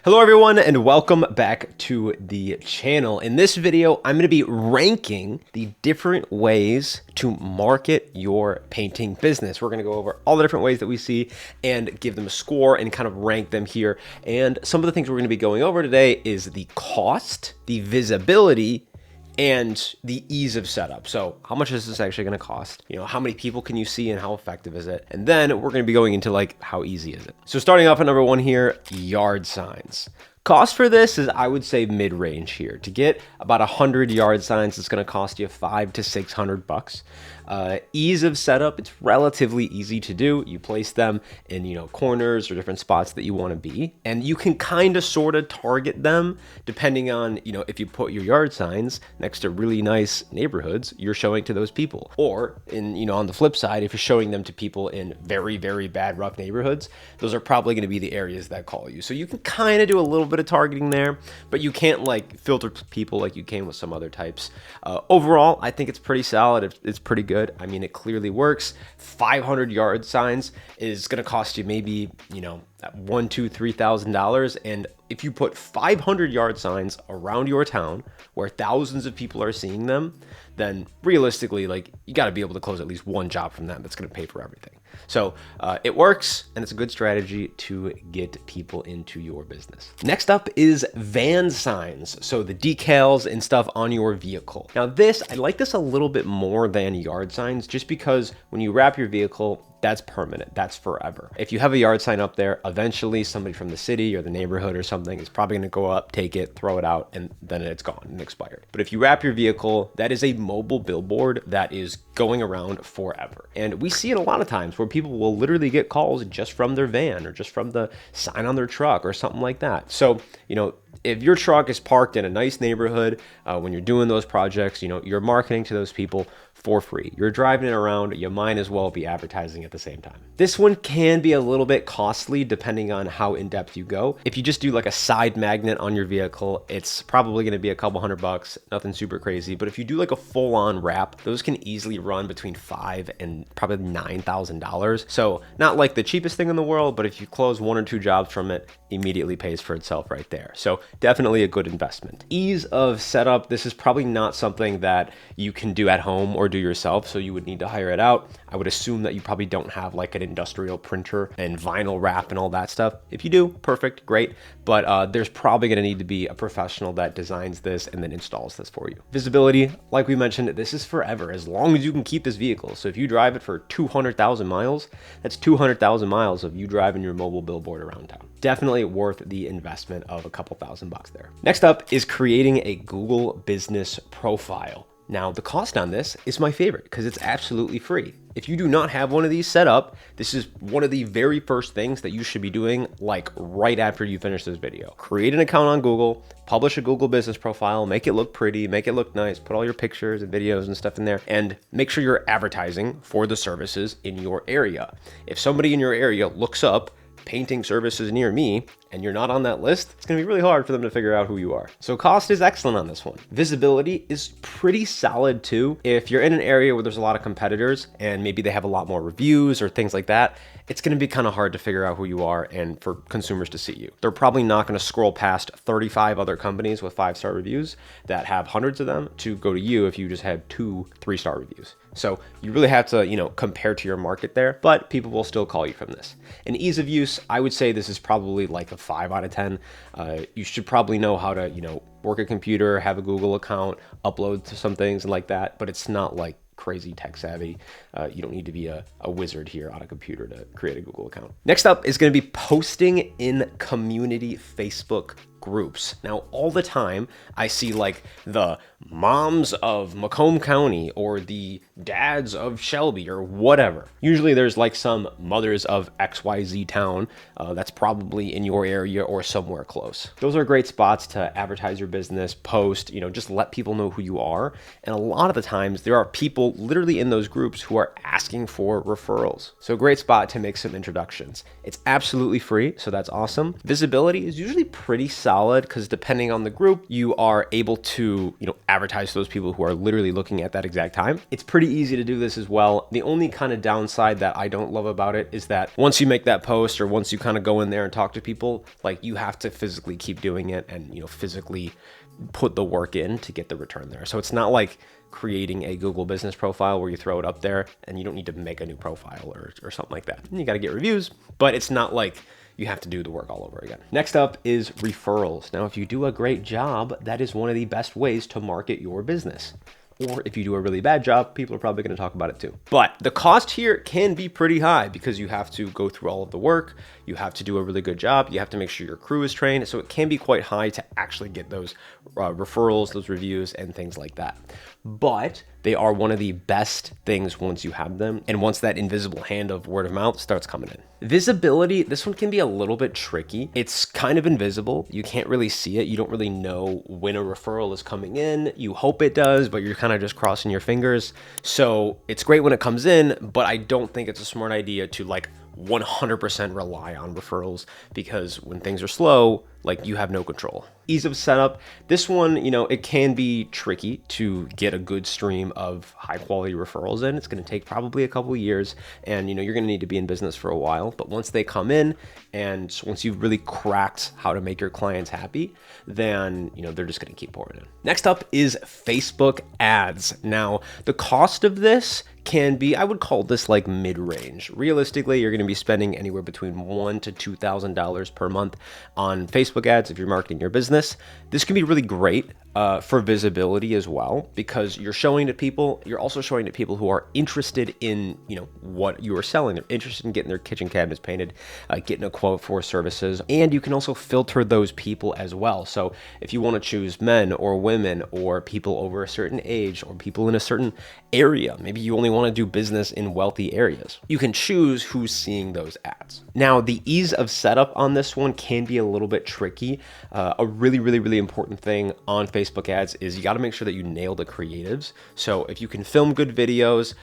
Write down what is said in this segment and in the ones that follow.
Hello everyone and welcome back to the channel. In this video, I'm going to be ranking the different ways to market your painting business. We're going to go over all the different ways that we see and give them a score and kind of rank them here. And some of the things we're going to be going over today is the cost, the visibility, and the ease of setup. So how much is this actually going to cost? You know, how many people can you see and how effective is it? And then we're going to be going into like, how easy is it? So starting off at number one here, yard signs. Cost for this is, I would say, mid-range here. To get about 100 yard signs, it's going to cost you $500 to $600. Ease of setup, it's relatively easy to do. You place them in, corners or different spots that you want to be, and you can kind of sort of target them depending on, if you put your yard signs next to really nice neighborhoods, you're showing to those people. Or on the flip side, if you're showing them to people in very, very bad, rough neighborhoods, those are probably going to be the areas that call you. So you can kind of do a little bit of targeting there, but you can't like filter people like you can with some other types. Overall, I think it's pretty solid. It's pretty good. I mean, it clearly works. 500 yard signs is going to cost you maybe, $1,000, $2,000, $3,000. And if you put 500 yard signs around your town where thousands of people are seeing them, then realistically, like, you got to be able to close at least one job from them that's going to pay for everything. So it works, and it's a good strategy to get people into your business. Next up is van signs. So the decals and stuff on your vehicle. Now I like this a little bit more than yard signs, just because when you wrap your vehicle, that's permanent, that's forever. If you have a yard sign up there, eventually somebody from the city or the neighborhood or something is probably gonna go up, take it, throw it out, and then it's gone and expired. But if you wrap your vehicle, that is a mobile billboard that is going around forever. And we see it a lot of times where people will literally get calls just from their van or just from the sign on their truck or something like that. So, if your truck is parked in a nice neighborhood, when you're doing those projects, you're marketing to those people for free. You're driving it around, you might as well be advertising at the same time. This one can be a little bit costly depending on how in-depth you go. If you just do like a side magnet on your vehicle, it's probably gonna be a couple $100, nothing super crazy. But if you do like a full-on wrap, those can easily run between $5,000 and probably $9,000. So not like the cheapest thing in the world, but if you close one or two jobs from it, immediately pays for itself right there. So definitely a good investment. Ease of setup, this is probably not something that you can do at home or do yourself, so you would need to hire it out. I would assume that you probably don't have like an industrial printer and vinyl wrap and all that stuff. If you do, perfect, great. But there's probably gonna need to be a professional that designs this and then installs this for you. Visibility, like we mentioned, this is forever, as long as you can keep this vehicle. So if you drive it for 200,000 miles, that's 200,000 miles of you driving your mobile billboard around town. Definitely worth the investment of a couple $1,000 there. Next up is creating a Google business profile. Now, the cost on this is my favorite because it's absolutely free. If you do not have one of these set up, this is one of the very first things that you should be doing like right after you finish this video. Create an account on Google, publish a Google business profile, make it look pretty, make it look nice, put all your pictures and videos and stuff in there, and make sure you're advertising for the services in your area. If somebody in your area looks up painting services near me and you're not on that list, it's gonna be really hard for them to figure out who you are. So cost is excellent on this one. Visibility is pretty solid too. If you're in an area where there's a lot of competitors and maybe they have a lot more reviews or things like that, it's gonna be kind of hard to figure out who you are and for consumers to see you. They're probably not gonna scroll past 35 other companies with 5-star reviews that have hundreds of them to go to you if you just had 2 3-star reviews. So you really have to, compare to your market there, but people will still call you from this. And ease of use, I would say this is probably like a 5 out of 10. You should probably know how to, work a computer, have a Google account, upload to some things and like that, but it's not like crazy tech savvy. You don't need to be a wizard here on a computer to create a Google account. Next up is going to be posting in community Facebook groups. Now, all the time I see like the moms of Macomb County or the dads of Shelby or whatever. Usually there's like some mothers of XYZ town that's probably in your area or somewhere close. Those are great spots to advertise your business, post, just let people know who you are. And a lot of the times there are people literally in those groups who are asking for referrals. So great spot to make some introductions. It's absolutely free, so that's awesome. Visibility is usually pretty solid solid because depending on the group, you are able to, advertise to those people who are literally looking at that exact time. It's pretty easy to do this as well. The only kind of downside that I don't love about it is that once you make that post or once you kind of go in there and talk to people, like you have to physically keep doing it and, physically put the work in to get the return there. So it's not like creating a Google business profile where you throw it up there and you don't need to make a new profile or something like that. And you got to get reviews, but it's not like you have to do the work all over again. Next up is referrals. Now, if you do a great job, that is one of the best ways to market your business. Or if you do a really bad job, people are probably going to talk about it too. But the cost here can be pretty high because you have to go through all of the work. You have to do a really good job. You have to make sure your crew is trained. So it can be quite high to actually get those referrals, those reviews, and things like that. But they are one of the best things once you have them and once that invisible hand of word of mouth starts coming in. Visibility, this one can be a little bit tricky. It's kind of invisible. You can't really see it. You don't really know when a referral is coming in. You hope it does, but you're kind of just crossing your fingers. So it's great when it comes in, but I don't think it's a smart idea to 100% rely on referrals because when things are slow, you have no control. Ease of setup. This one, it can be tricky to get a good stream of high quality referrals in. It's going to take probably a couple years and, you're going to need to be in business for a while. But once they come in and once you've really cracked how to make your clients happy, then, they're just going to keep pouring in. Next up is Facebook ads. Now, the cost of this can be, I would call this mid-range. Realistically, you're going to be spending anywhere between $1,000 to $2,000 per month on Facebook ads if you're marketing your business. This can be really great for visibility as well because you're showing to people, you're also showing to people who are interested in, what you are selling. They're interested in getting their kitchen cabinets painted, getting a quote for services, and you can also filter those people as well. So if you want to choose men or women or people over a certain age or people in a certain area, maybe you only want to do business in wealthy areas, you can choose who's seeing those ads. Now, the ease of setup on this one can be a little bit tricky. A really, really, really important thing on Facebook ads is you got to make sure that you nail the creatives. So if you can film good videos,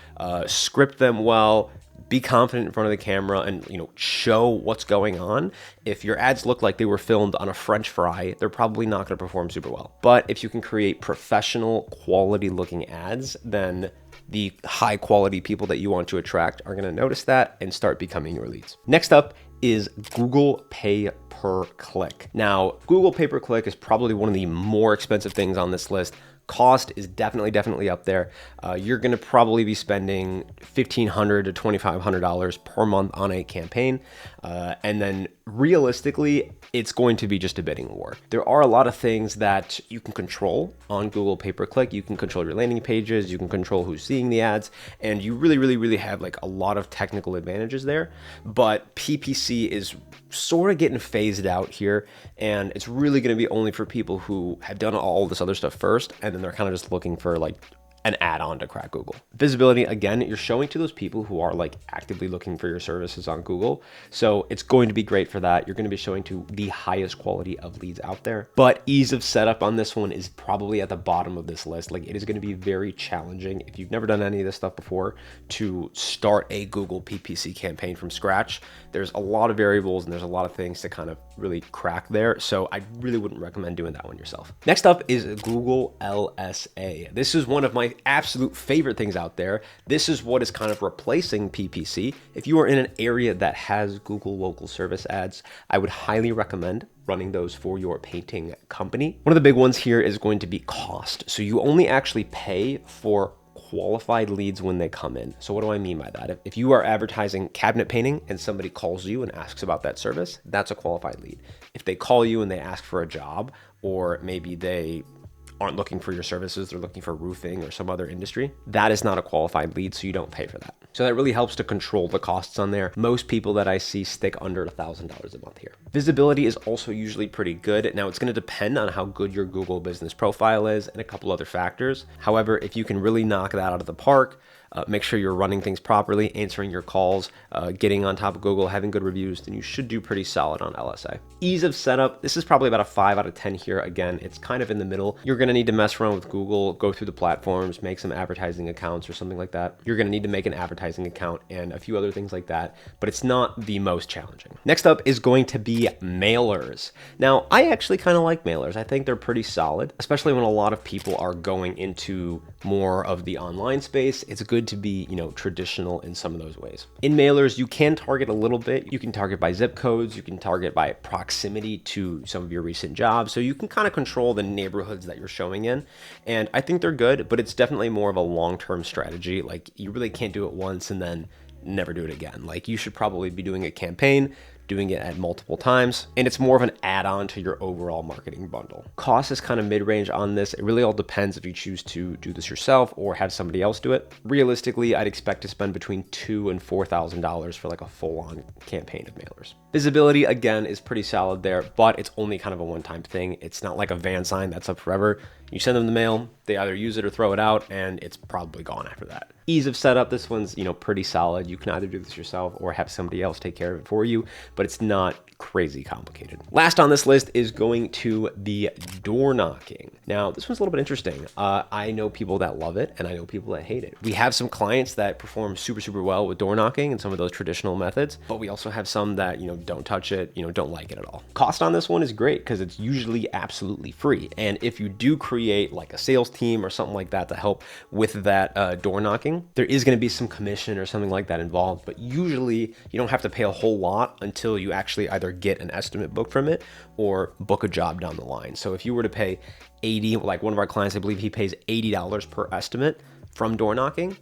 script them well, be confident in front of the camera and, show what's going on. If your ads look like they were filmed on a French fry, they're probably not going to perform super well. But if you can create professional quality looking ads, then the high quality people that you want to attract are going to notice that and start becoming your leads. Next up is Google Pay per click. Now, Google Pay per click is probably one of the more expensive things on this list. Cost is definitely up there. You're going to probably be spending $1,500 to $2,500 per month on a campaign. And then realistically, it's going to be just a bidding war. There are a lot of things that you can control on Google Pay per click. You can control your landing pages. You can control who's seeing the ads. And you really have a lot of technical advantages there. But PPC is sort of getting phased out here. And it's really going to be only for people who have done all this other stuff first. And then they're kind of just looking for an add-on to crack Google. Visibility, again, you're showing to those people who are actively looking for your services on Google. So it's going to be great for that. You're going to be showing to the highest quality of leads out there. But ease of setup on this one is probably at the bottom of this list. It is going to be very challenging if you've never done any of this stuff before to start a Google PPC campaign from scratch. There's a lot of variables and there's a lot of things to kind of really crack there. So I really wouldn't recommend doing that one yourself. Next up is Google LSA. This is one of my absolute favorite things out there. This is what is kind of replacing PPC. If you are in an area that has Google local service ads, I would highly recommend running those for your painting company. One of the big ones here is going to be cost. So you only actually pay for qualified leads when they come in. So what do I mean by that? If you are advertising cabinet painting and somebody calls you and asks about that service, that's a qualified lead. If they call you and they ask for a job, or maybe they aren't looking for your services, they're looking for roofing or some other industry, that is not a qualified lead, so you don't pay for that. So that really helps to control the costs on there. Most people that I see stick under $1,000 a month here. Visibility is also usually pretty good. Now, it's going to depend on how good your Google business profile is and a couple other factors. However, if you can really knock that out of the park, make sure you're running things properly, answering your calls, getting on top of Google, having good reviews, then you should do pretty solid on LSA. Ease of setup, this is probably about a 5 out of 10 here. Again, it's kind of in the middle. You're gonna need to mess around with Google, go through the platforms, make some advertising accounts or something like that. You're gonna need to make an advertising account and a few other things like that, but it's not the most challenging. Next up is going to be mailers. Now, I actually kind of like mailers. I think they're pretty solid, especially when a lot of people are going into more of the online space. It's good to be, traditional in some of those ways. In mailers, you can target a little bit. You can target by zip codes. You can target by proximity to some of your recent jobs. So you can kind of control the neighborhoods that you're showing in. And I think they're good, but it's definitely more of a long-term strategy. Like, you really can't do it once and then never do it again. Like, you should probably be doing a campaign, doing it at multiple times, and it's more of an add-on to your overall marketing bundle. Cost is kind of mid-range on this. It really all depends if you choose to do this yourself or have somebody else do it. Realistically, I'd expect to spend between $2,000 and $4,000 for like a full-on campaign of mailers. Visibility, again, is pretty solid there, but it's only kind of a one-time thing. It's not like a van sign that's up forever. You send them the mail, they either use it or throw it out, and it's probably gone after that. Ease of setup, this one's, pretty solid. You can either do this yourself or have somebody else take care of it for you, but it's not crazy complicated. Last on this list is going to be door knocking. Now, this one's a little bit interesting. I know people that love it and I know people that hate it. We have some clients that perform super, super well with door knocking and some of those traditional methods, but we also have some that, don't touch it, don't like it at all. Cost on this one is great because it's usually absolutely free. And if you do create like a sales team or something like that to help with that door knocking, there is going to be some commission or something like that involved, but usually you don't have to pay a whole lot until you actually either get an estimate booked from it or book a job down the line. So if you were to pay 80, like one of our clients, I believe he pays $80 per estimate from door knocking,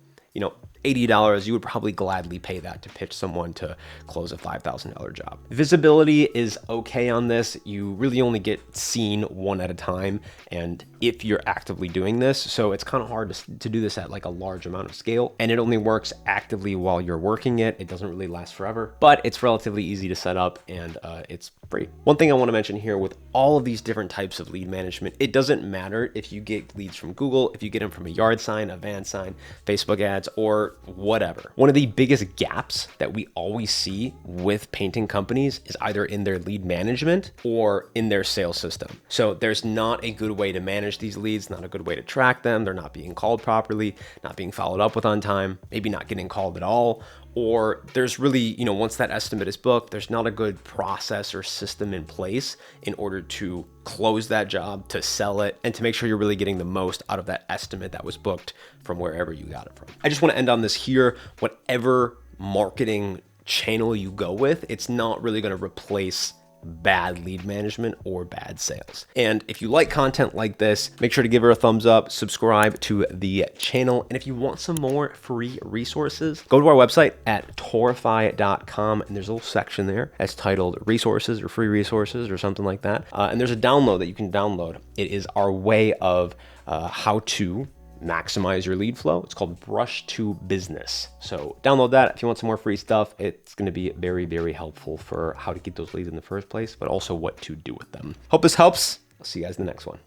$80, you would probably gladly pay that to pitch someone to close a $5,000 job. Visibility is okay on this. You really only get seen one at a time. And if you're actively doing this, so it's kind of hard to do this at like a large amount of scale, and it only works actively while you're working it. It doesn't really last forever, but it's relatively easy to set up and it's free. One thing I want to mention here with all of these different types of lead management, it doesn't matter if you get leads from Google, if you get them from a yard sign, a van sign, Facebook ads, or whatever. One of the biggest gaps that we always see with painting companies is either in their lead management or in their sales system. So there's not a good way to manage these leads, not a good way to track them. They're not being called properly, not being followed up with on time, maybe not getting called at all. Or there's really, once that estimate is booked, there's not a good process or system in place in order to close that job, to sell it, and to make sure you're really getting the most out of that estimate that was booked from wherever you got it from. I just want to end on this here. Whatever marketing channel you go with, it's not really going to replace bad lead management or bad sales. And if you like content like this, make sure to give her a thumbs up, subscribe to the channel. And if you want some more free resources, go to our website at taurify.com, and there's a little section there that's titled resources or free resources or something like that. And there's a download that you can download. It is our way of how to maximize your lead flow. It's called Brush to Business. So download that if you want some more free stuff. It's going to be very, very helpful for how to get those leads in the first place, but also what to do with them. Hope this helps. I'll see you guys in the next one.